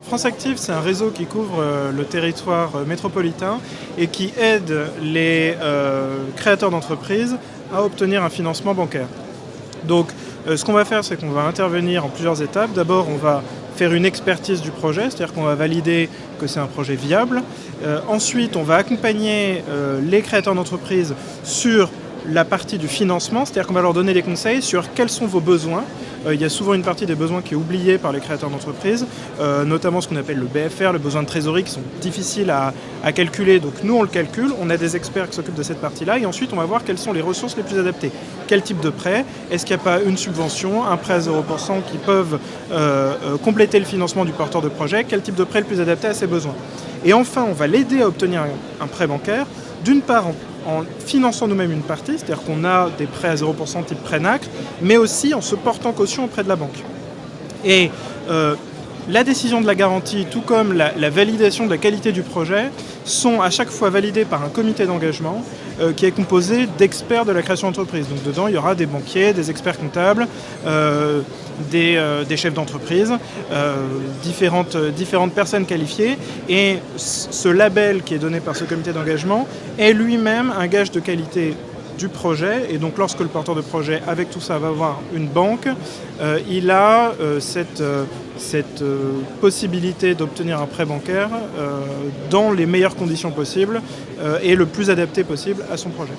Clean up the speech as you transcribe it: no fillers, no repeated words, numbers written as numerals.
France Active, c'est un réseau qui couvre le territoire métropolitain et qui aide les créateurs d'entreprises à obtenir un financement bancaire. Donc, ce qu'on va faire, c'est qu'on va intervenir en plusieurs étapes. D'abord, on va faire une expertise du projet, c'est-à-dire qu'on va valider que c'est un projet viable. Ensuite, on va accompagner les créateurs d'entreprises sur la partie du financement, c'est-à-dire qu'on va leur donner des conseils sur quels sont vos besoins. Il y a souvent une partie des besoins qui est oubliée par les créateurs d'entreprises, notamment ce qu'on appelle le BFR, le besoin de trésorerie, qui sont difficiles à calculer. Donc nous, on le calcule, on a des experts qui s'occupent de cette partie-là, et ensuite on va voir quelles sont les ressources les plus adaptées. Quel type de prêt? Est-ce qu'il n'y a pas une subvention, un prêt à 0% qui peuvent compléter le financement du porteur de projet? Quel type de prêt est le plus adapté à ses besoins? Et enfin, on va l'aider à obtenir un prêt bancaire, d'une part en finançant nous-mêmes une partie, c'est-à-dire qu'on a des prêts à 0% type prêt NACRE, mais aussi en se portant caution auprès de la banque. Et la décision de la garantie, tout comme la validation de la qualité du projet, sont à chaque fois validées par un comité d'engagement qui est composé d'experts de la création d'entreprise. Donc dedans, il y aura des banquiers, des experts comptables, des chefs d'entreprise, différentes personnes qualifiées. Et ce label qui est donné par ce comité d'engagement est lui-même un gage de qualité du projet, et donc lorsque le porteur de projet avec tout ça va voir une banque, il a cette possibilité d'obtenir un prêt bancaire dans les meilleures conditions possibles et le plus adapté possible à son projet.